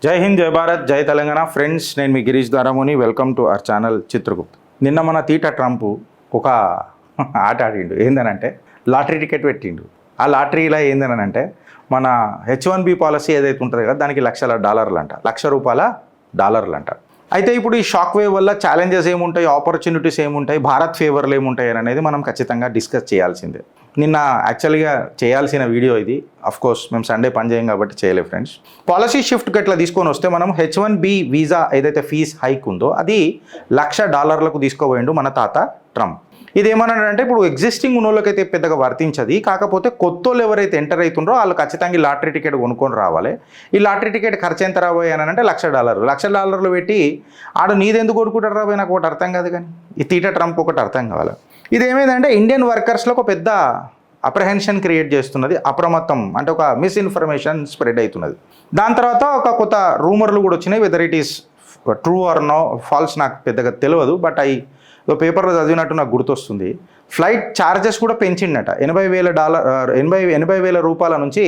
జై హింద్, జై భారత్, జై తెలంగాణ. ఫ్రెండ్స్, నేను మీ Girish Daramuni. Welcome to our channel Chitragupt. నిన్న మన తీట ట్రంప్ ఒక ఆట ఆడిండు. ఏందనంటే లాటరీ టికెట్ పెట్టిండు. ఆ లాటరీలో ఏందనంటే మన H1B పాలసీ ఏదైతే ఉంటుందో కదా, దానికి $1,00,000 అంట, $1,00,000 అంట. అయితే ఇప్పుడు ఈ షాక్ వేవ్ వల్ల ఛాలెంజెస్ ఏముంటాయి, ఆపర్చునిటీస్ ఏముంటాయి, భారత్ ఫేవర్లు ఏముంటాయి అనేది మనం ఖచ్చితంగా డిస్కస్ చేయాల్సిందే. నిన్న యాక్చువల్గా చేయాల్సిన వీడియో ఇది. కోర్స్ మేము సండే పని చేయం కాబట్టి చేయలేదు ఫ్రెండ్స్. పాలసీ షిఫ్ట్కి ఎట్లా తీసుకొని వస్తే మనం H1B వీసా ఏదైతే ఫీజ్ హైక్ ఉందో అది $1,00,000 తీసుకోబోయిండు మన తాత ట్రంప్. ఇది ఏమన్నాడంటే ఇప్పుడు ఎగ్జిస్టింగ్ ఉన్న వాళ్ళకైతే పెద్దగా వర్తించదు, కాకపోతే కొత్త వాళ్ళు ఎవరైతే ఎంటర్ అవుతుండ్రో వాళ్ళు ఖచ్చితంగా ఈ లాటరీ టికెట్ కొనుక్కొని రావాలి. ఈ లాటరీ టికెట్ ఖర్చు ఎంత రాబోయే అని అంటే $1,00,000 పెట్టి ఆడు నీదెందుకు కొనుక్కుంటారు రాబోయే, నాకు ఒకటి అర్థం కాదు. కానీ ఈ తీట ట్రంప్ ఒకటి అర్థం కావాలి. ఇది ఏమైందంటే ఇండియన్ వర్కర్స్లో ఒక పెద్ద అప్రహెన్షన్ క్రియేట్ చేస్తున్నది, అప్రమత్తం అంటే ఒక మిస్ఇన్ఫర్మేషన్ స్ప్రెడ్ అవుతున్నది. దాని తర్వాత ఒక కొత్త రూమర్లు కూడా వచ్చినాయి. Whether it is true or no false నాకు పెద్దగా తెలియదు, బట్ పేపర్లో చదివినట్టు నాకు గుర్తొస్తుంది. ఫ్లైట్ ఛార్జెస్ కూడా పెంచిండట. $80,000 నుంచి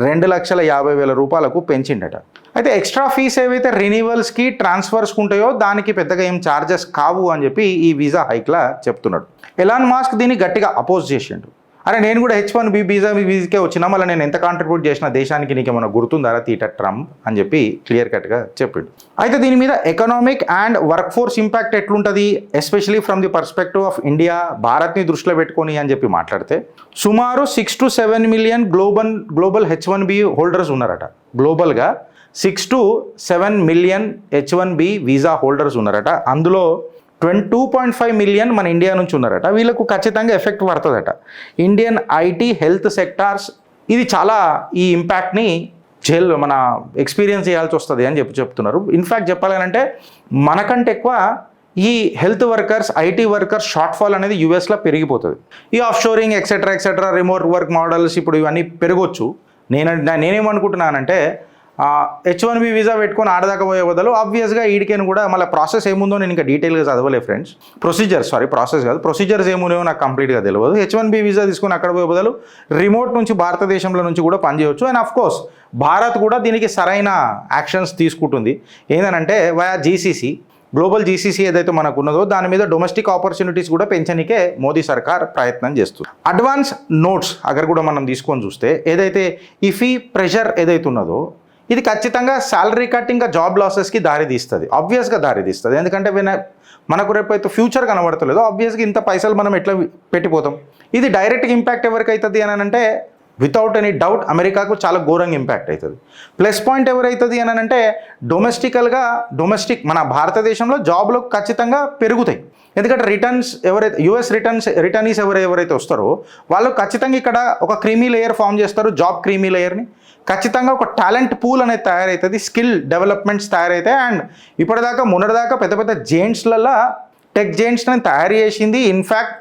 $2,50,000 పెంచిండట. అయితే ఎక్స్ట్రా ఫీస్ ఏవైతే రెన్యువల్స్కి ట్రాన్స్ఫర్స్కి ఉంటాయో దానికి పెద్దగా ఏం ఛార్జెస్ కావు అని చెప్పి ఈ వీసా హైక్లా చెప్తున్నాడు. ఎలాన్ మాస్క్ దీన్ని గట్టిగా అపోజ్ చేసిండు. అరే నేను కూడా H1B వీసాకే వచ్చినా, మళ్ళీ నేను ఎంత కాంట్రిబ్యూట్ చేసిన దేశానికి నీకేమన్నా గుర్తుందా తీట ట్రంప్ అని చెప్పి క్లియర్ కట్గా చెప్పిండు. అయితే దీని మీద economic and work force impact ఎట్లుంటుంది, especially from the perspective of India, భారత్ని దృష్టిలో పెట్టుకొని అని చెప్పి మాట్లాడితే సుమారు 6 to 7 million global H1B holders ఉన్నారట. గ్లోబల్గా 6 to 7 million H1B visa holders ఉన్నారట. అందులో 2.5 మిలియన్ మన ఇండియా నుంచి ఉన్నారట. వీళ్ళకు ఖచ్చితంగా ఎఫెక్ట్ పడుతుందట. ఇండియన్ ఐటీ, హెల్త్ సెక్టార్స్ ఇది చాలా ఈ ఇంపాక్ట్ని మన ఎక్స్పీరియన్స్ చేయాల్సి వస్తుంది అని చెప్తున్నారు. ఇన్ఫ్యాక్ట్ చెప్పాలంటే మనకంటే ఎక్కువ ఈ health workers, IT workers short fall అనేది యూఎస్లో పెరిగిపోతుంది. ఈ of shoring etcetera remote work models ఇప్పుడు ఇవన్నీ పెరగొచ్చు. నేనేమనుకుంటున్నానంటే H1B వీసా పెట్టుకొని ఆడదాకా పోయే బదులు ఆబ్వియస్గా ఈడికేను కూడా మళ్ళీ ప్రాసెస్ ఏముందో నేను ఇంకా డీటెయిల్గా చదవలే ఫ్రెండ్స్. ప్రాసెస్ కాదు, ప్రొసీజర్స్ ఏమున్నాయో నాకు కంప్లీట్గా తెలియదు. H1B వీసా తీసుకొని అక్కడ పోయే బదులు రిమోట్ నుంచి భారతదేశంలో నుంచి కూడా పనిచేయవచ్చు. అండ్ కోర్స్ భారత్ కూడా దీనికి సరైన యాక్షన్స్ తీసుకుంటుంది. ఏంటంటే వయా జీసీసీ, గ్లోబల్ జీసీసీ ఏదైతే మనకు ఉన్నదో దాని మీద డొమెస్టిక్ ఆపర్చునిటీస్ కూడా పెంచనికే మోదీ సర్కార్ ప్రయత్నం చేస్తుంది. అడ్వాన్స్ నోట్స్ అక్కడ కూడా మనం తీసుకొని చూస్తే ఏదైతే ఈ ఫీ ప్రెషర్ ఏదైతే ఉన్నదో ఇది ఖచ్చితంగా శాలరీ కట్, ఇంకా జాబ్ లాసెస్కి ఆబ్వియస్గా దారి తీస్తుంది. ఎందుకంటే మనకు రేపైతే ఫ్యూచర్ కనబడతలేదో ఆబ్వియస్గా ఇంత పైసలు మనం ఎట్లా పెట్టిపోతాం. ఇది డైరెక్ట్గా ఇంపాక్ట్ ఎవరికి అవుతుంది అని అంటే వితౌట్ ఎనీ డౌట్ అమెరికాకు చాలా ఘోరంగా ఇంపాక్ట్ అవుతుంది. ప్లస్ పాయింట్ ఎవరైతుంది అని అంటే డొమెస్టిక్ మన భారతదేశంలో జాబ్లు ఖచ్చితంగా పెరుగుతాయి. ఎందుకంటే యుఎస్ రిటర్నీస్ ఎవరైతే వస్తారో వాళ్ళు ఖచ్చితంగా ఇక్కడ ఒక క్రీమీ లేయర్ ఫామ్ చేస్తారు, జాబ్ క్రీమీ లేయర్ని. ఖచ్చితంగా ఒక టాలెంట్ పూల్ అనేది తయారవుతుంది, స్కిల్ డెవలప్మెంట్స్ తయారవుతాయి. అండ్ మొన్నటిదాకా పెద్ద జెయింట్స్లలో టెక్ జెయింట్స్ని తయారు చేసింది ఇన్ఫ్యాక్ట్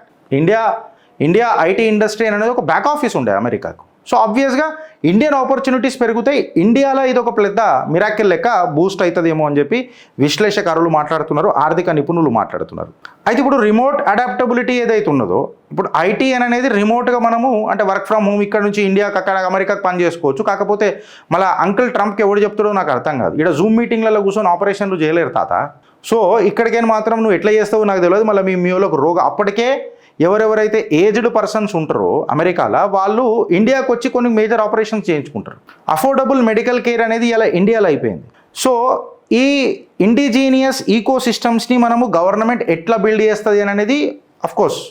ఇండియా ఐటీ ఇండస్ట్రీ అనేది ఒక బ్యాక్ ఆఫీస్ ఉండే అమెరికాకు. సో ఆబ్వియస్గా ఇండియన్ ఆపర్చునిటీస్ పెరుగుతాయి. ఇండియాలో ఇది ఒక పెద్ద మిరాకిల్ లెక్క బూస్ట్ అవుతుందేమో అని చెప్పి విశ్లేషకారులు మాట్లాడుతున్నారు, ఆర్థిక నిపుణులు మాట్లాడుతున్నారు. అయితే ఇప్పుడు రిమోట్ అడాప్టబిలిటీ ఏదైతే ఉన్నదో, ఇప్పుడు ఐటీ అనేది రిమోట్గా మనము అంటే వర్క్ ఫ్రమ్ హోమ్ ఇక్కడ నుంచి ఇండియాకి అక్కడ అమెరికాకి పని చేసుకోవచ్చు. కాకపోతే మళ్ళీ అంకుల్ ట్రంప్కి ఎవడు చెప్తాడో నాకు అర్థం కాదు. ఇక్కడ జూమ్ మీటింగ్లలో కూర్చొని ఆపరేషన్లు చేయలేరు తాత. సో ఇక్కడికైనా మాత్రం నువ్వు ఎట్లా చేస్తావో నాకు తెలియదు. మళ్ళీ మీ వాళ్ళకి అప్పటికే ఎవరెవరైతే ఏజ్డ్ పర్సన్స్ ఉంటారో అమెరికాలో వాళ్ళు ఇండియాకి వచ్చి కొన్ని మేజర్ ఆపరేషన్స్ చేయించుకుంటారు. అఫోర్డబుల్ మెడికల్ కేర్ అనేది ఇలా ఇండియాలో అయిపోయింది. సో ఈ ఇండిజీనియస్ ఈకో సిస్టమ్స్ని మనము గవర్నమెంట్ ఎట్లా బిల్డ్ చేస్తుంది అనేది అఫ్కోర్స్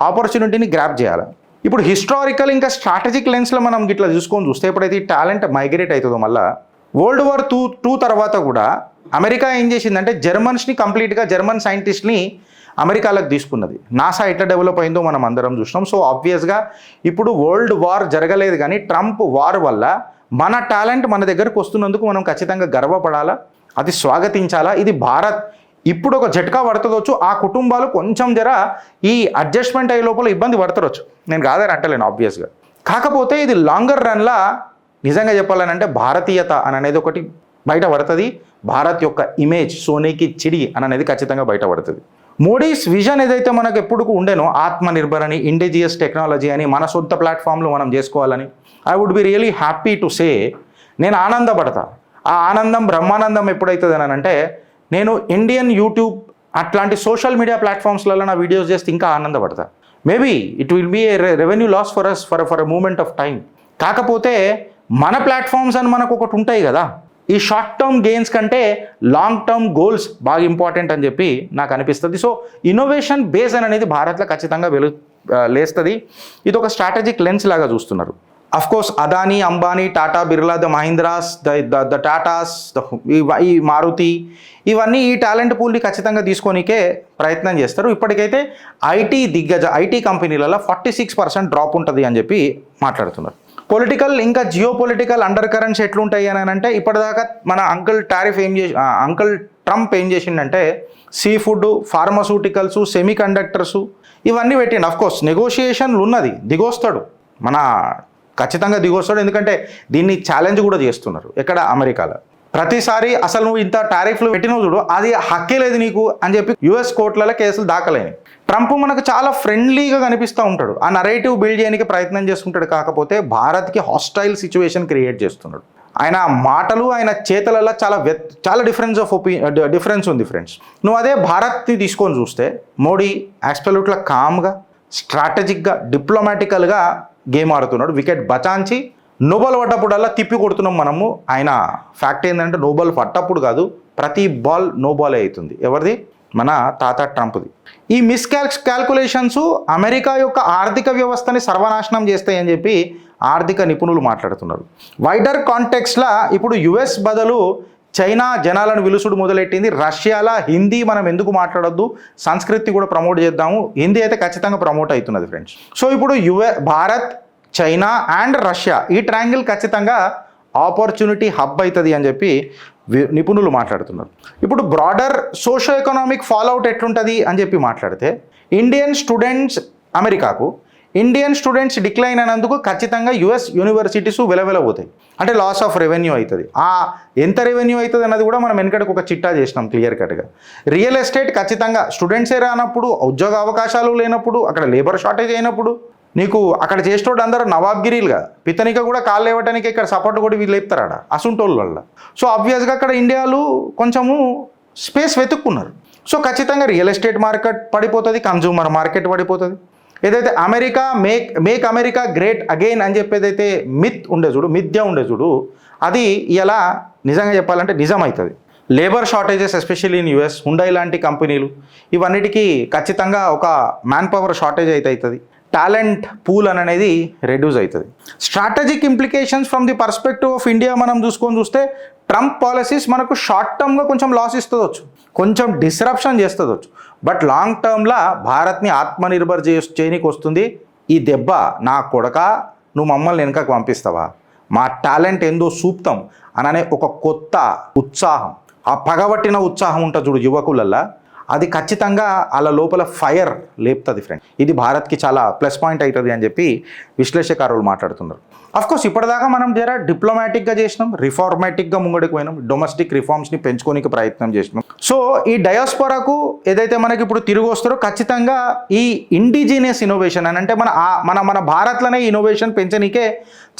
ఆపర్చునిటీని గ్రాప్ చేయాలి. ఇప్పుడు హిస్టారికల్ ఇంకా స్ట్రాటజిక్ లెన్స్లో మనం ఇట్లా చూస్తే ఎప్పుడైతే ఈ టాలెంట్ మైగ్రేట్ అవుతుందో మళ్ళీ World War II తర్వాత కూడా అమెరికా ఏం చేసిందంటే జర్మన్ సైంటిస్ట్ని అమెరికాలకు తీసుకున్నది. నాసా ఎట్లా డెవలప్ అయిందో మనం అందరం చూసినాం. సో ఆబ్వియస్గా ఇప్పుడు వరల్డ్ వార్ జరగలేదు, కానీ ట్రంప్ వార్ వల్ల మన టాలెంట్ మన దగ్గరకు వస్తున్నందుకు మనం ఖచ్చితంగా గర్వపడాలా, అది స్వాగతించాలా. ఇది భారత్ ఇప్పుడు ఒక జట్కా పడుతుందొచ్చు, ఆ కుటుంబాలు కొంచెం ఈ అడ్జస్ట్మెంట్ అయ్యే లోపల ఇబ్బంది పడతారొచ్చు, నేను కాదని అంటలేను ఆబ్వియస్గా. కాకపోతే ఇది లాంగర్ రన్లా నిజంగా చెప్పాలనంటే భారతీయత అనేది ఒకటి బయటపడుతుంది. భారత్ యొక్క ఇమేజ్ సోనీకి చిడి అనేది ఖచ్చితంగా బయటపడుతుంది. మోడీస్ విజన్ ఏదైతే మనకు ఎప్పుడు ఉండేనో ఆత్మనిర్భర్ అని, ఇండిజియస్ టెక్నాలజీ అని, మన సొంత ప్లాట్ఫామ్లు మనం చేసుకోవాలని, I would be really happy to say, నేను ఆనందపడతా. ఆ ఆనందం బ్రహ్మానందం ఎప్పుడైతుంది అని అంటే నేను ఇండియన్ యూట్యూబ్ అట్లాంటి సోషల్ మీడియా ప్లాట్ఫామ్స్లలో నా వీడియోస్ చేస్తే ఇంకా ఆనందపడతా. Maybe it will be a revenue loss for us for a moment of time. కాకపోతే మన ప్లాట్ఫామ్స్ అని మనకు ఒకటి ఉంటాయి కదా, ఈ షార్ట్ టర్మ్ గెయిన్స్ కంటే లాంగ్ టర్మ్ గోల్స్ బాగా ఇంపార్టెంట్ అని చెప్పి నాకు అనిపిస్తుంది. సో ఇన్నోవేషన్ బేస్ అనేది భారత్లో ఖచ్చితంగా లేస్తుంది. ఇది ఒక స్ట్రాటజిక్ లెన్స్ లాగా చూస్తున్నారు. Of course Adani, Ambani, Tata, Birla, the Mahindras, the Tatas, ఈ మారుతి, ఇవన్నీ ఈ టాలెంట్ పూల్ని ఖచ్చితంగా తీసుకోనికే ప్రయత్నం చేస్తారు. ఇప్పటికైతే ఐటీ కంపెనీలలో 46% డ్రాప్ ఉంటుంది అని చెప్పి మాట్లాడుతున్నారు. పొలిటికల్ ఇంకా జియో పొలిటికల్ అండర్ కరెంట్స్ ఎట్లుంటాయి అని అంటే ఇప్పటిదాకా మన అంకుల్ ట్రంప్ ఏం చేసిండంటే seafood, pharmaceuticals, semiconductors ఇవన్నీ పెట్టిండు. అఫ్కోర్స్ నెగోషియేషన్లు ఉన్నది, దిగొస్తాడు, ఖచ్చితంగా దిగొస్తాడు. ఎందుకంటే దీన్ని ఛాలెంజ్ కూడా చేస్తున్నారు ఎక్కడ అమెరికాలో. ప్రతిసారి అసలు నువ్వు ఇంత టారిఫ్లు పెట్టినవు చూడు, అది హక్కే లేదు నీకు అని చెప్పి యుఎస్ కోర్టులలో కేసులు దాఖలైనవి. ట్రంప్ మనకు చాలా ఫ్రెండ్లీగా కనిపిస్తూ ఉంటాడు, ఆ నరేటివ్ బిల్డ్ చేయడానికి ప్రయత్నం చేస్తుంటాడు. కాకపోతే భారత్కి హాస్టైల్ సిచ్యువేషన్ క్రియేట్ చేస్తున్నాడు. ఆయన మాటలు ఆయన చేతలలో చాలా డిఫరెన్స్ ఉంది ఫ్రెండ్స్. నువ్వు అదే భారత్ని తీసుకొని చూస్తే మోడీ యాక్స్పెల్యూట్గా కామ్గా, స్ట్రాటజిక్గా, డిప్లొమాటికల్గా గేమ్ ఆడుతున్నాడు. వికెట్ బచాంచి నోబల్ పడ్డప్పుడల్లా తిప్పి కొడుతున్నాం మనము. ఆయన ఫ్యాక్ట్ ఏంటంటే నోబల్ పట్టప్పుడు కాదు, ప్రతి బాల్ నో బాలే అవుతుంది. ఎవరిది? మన తాత ట్రంప్ది. ఈ క్యాల్కులేషన్స్ అమెరికా యొక్క ఆర్థిక వ్యవస్థని సర్వనాశనం చేస్తాయని చెప్పి ఆర్థిక నిపుణులు మాట్లాడుతున్నారు. వైడర్ కాంటెక్స్లా ఇప్పుడు యుఎస్ బదులు చైనా జనాలను విలుసుడు మొదలెట్టింది. రష్యాలో హిందీ మనం ఎందుకు మాట్లాడొద్దు, సంస్కృతి కూడా ప్రమోట్ చేద్దాము, హిందీ అయితే ఖచ్చితంగా ప్రమోట్ అవుతున్నది ఫ్రెండ్స్. సో ఇప్పుడు భారత్, చైనా అండ్ రష్యా ఈ ట్రయాంగిల్ ఖచ్చితంగా ఆపర్చునిటీ హబ్ అవుతుంది అని చెప్పి నిపుణులు మాట్లాడుతున్నారు. ఇప్పుడు బ్రాడర్ సోషో ఎకనామిక్ ఫాలోఅవుట్ ఎట్లుంటుంది అని చెప్పి మాట్లాడితే ఇండియన్ స్టూడెంట్స్ డిక్లైన్ అయినందుకు ఖచ్చితంగా యుఎస్ యూనివర్సిటీస్ వెలవెలబోతాయి. అంటే లాస్ ఆఫ్ రెవెన్యూ అవుతుంది. ఎంత రెవెన్యూ అవుతుంది అన్నది కూడా మనం వెనకడికి ఒక చిట్టా చేసినాం క్లియర్ కట్గా. రియల్ ఎస్టేట్ ఖచ్చితంగా స్టూడెంట్సే రానప్పుడు, ఉద్యోగ అవకాశాలు లేనప్పుడు, అక్కడ లేబర్ షార్టేజ్ అయినప్పుడు, నీకు అక్కడ చేసేటోడు అందరూ నవాబ్గిరీలుగా పితనిక కూడా కాళ్ళు లేవటానికి ఇక్కడ సపోర్ట్ కూడా వీళ్ళు లేపుతారాడ అసుంటోళ్ళ వల్ల. సో ఆబ్వియస్గా అక్కడ ఇండియాలో కొంచెము స్పేస్ వెతుక్కున్నారు. సో ఖచ్చితంగా రియల్ ఎస్టేట్ మార్కెట్ పడిపోతుంది, కన్జ్యూమర్ మార్కెట్ పడిపోతుంది. ఏదైతే మేక్ అమెరికా గ్రేట్ అగైన్ అని చెప్పేదైతే మిథ్య ఉండే చూడు, అది ఇలా నిజంగా చెప్పాలంటే నిజం అవుతుంది. Labour shortages especially in US, Hyundai లాంటి కంపెనీలు ఇవన్నిటికీ ఖచ్చితంగా ఒక మ్యాన్ పవర్ షార్టేజ్ అవుతుంది. టాలెంట్ పూల్ అనేది రెడ్యూస్ అవుతుంది. Strategic implications from the perspective of India మనం చూస్తే ట్రంప్ పాలసీస్ మనకు షార్ట్ టర్మ్గా కొంచెం లాస్ ఇస్తుందొచ్చు, కొంచెం డిస్రప్షన్ చేస్తుందొచ్చు. బట్ లాంగ్ టర్మ్లో భారత్ని ఆత్మనిర్భర్ చేయనికి వస్తుంది. ఈ దెబ్బ నా కొడక నువ్వు మమ్మల్ని వెనకకు పంపిస్తావా, మా టాలెంట్ ఏందో చూపుతాం అననే ఒక కొత్త ఉత్సాహం, ఆ పగబట్టిన ఉత్సాహం ఉంటుంది చూడు యువకులల్లా, అది ఖచ్చితంగా వాళ్ళ లోపల ఫైర్ లేపుతుంది ఫ్రెండ్. ఇది భారత్కి చాలా ప్లస్ పాయింట్ అవుతుంది అని చెప్పి విశ్లేషకారులు మాట్లాడుతున్నారు. అఫ్కోర్స్ ఇప్పటిదాకా మనం డిప్లొమాటిక్గా చేసినాం, రిఫార్మాటిక్గా ముంగడికి పోయినాం, డొమెస్టిక్ రిఫార్మ్స్ని పెంచుకోనికి ప్రయత్నం చేసినాం. సో ఈ డయాస్పోరాకు ఏదైతే మనకి ఇప్పుడు తిరిగి వస్తారో ఖచ్చితంగా ఈ ఇండిజినియస్ ఇన్నోవేషన్ అని అంటే మన భారత్లోనే ఇన్నోవేషన్ పెంచనీకే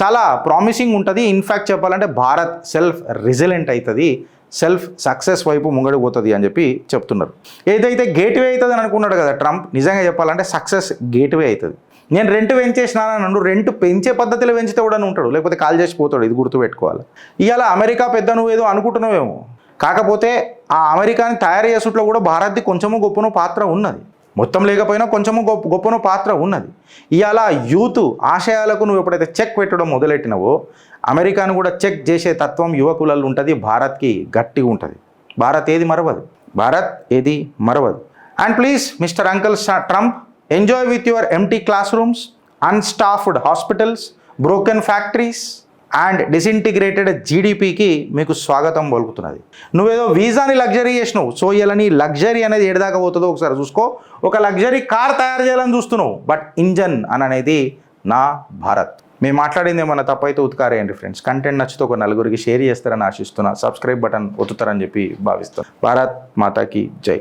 చాలా ప్రామిసింగ్ ఉంటుంది. ఇన్ఫ్యాక్ట్ చెప్పాలంటే భారత్ సెల్ఫ్ రెసిలెంట్ అవుతుంది, సెల్ఫ్ సక్సెస్ వైపు ముంగడికి పోతుంది అని చెప్పి చెప్తున్నారు. ఏదైతే గేట్వే అవుతుంది అని అనుకున్నాడు కదా ట్రంప్, నిజంగా చెప్పాలంటే సక్సెస్ గేట్వే అవుతుంది. నేను రెంట్ పెంచేసినాను, రెంట్ పెంచే పద్ధతిలో పెంచితే కూడా ఉంటాడు, లేకపోతే కాల్ చేసి పోతాడు. ఇది గుర్తుపెట్టుకోవాలి. ఇవాళ అమెరికా పెద్ద నువ్వేదో అనుకుంటున్నావేమో, కాకపోతే ఆ అమెరికాని తయారు చేసుట్లో కూడా భారత్ది కొంచెము గొప్పనో పాత్ర ఉన్నది, మొత్తం లేకపోయినా కొంచెము గొప్పనో పాత్ర ఉన్నది. ఇవాళ యూత్ ఆశయాలకు నువ్వు ఎప్పుడైతే చెక్ పెట్టడం మొదలెట్టినవో అమెరికాను కూడా చెక్ చేసే తత్వం యువకులలో ఉంటుంది. భారత్కి గట్టిగా ఉంటుంది. భారత్ ఏది మరవదు. And please mister uncle Trump, enjoy with your empty classrooms, unstaffed hospitals, broken factories and disintegrated జీడిపికి మీకు స్వాగతం పలుకుతున్నది. నువ్వేదో వీసాని లగ్జరీ చేసినావు, సో ఇలా నీ లగ్జరీ అనేది ఏడాదాకా పోతుందో ఒకసారి చూసుకో. ఒక లగ్జరీ కార్ తయారు చేయాలని చూస్తున్నావు, బట్ ఇంజన్ అనేది నా భారత్. మేము మాట్లాడింది ఏమన్నా తప్పైతే ఉత్కారేయండి ఫ్రెండ్స్. కంటెంట్ నచ్చితే ఒక నలుగురికి షేర్ చేస్తారని ఆశిస్తున్నా. సబ్స్క్రైబ్ బటన్ ఒత్తుతారని చెప్పి భావిస్తాను. భారత్ మాతాకి జై.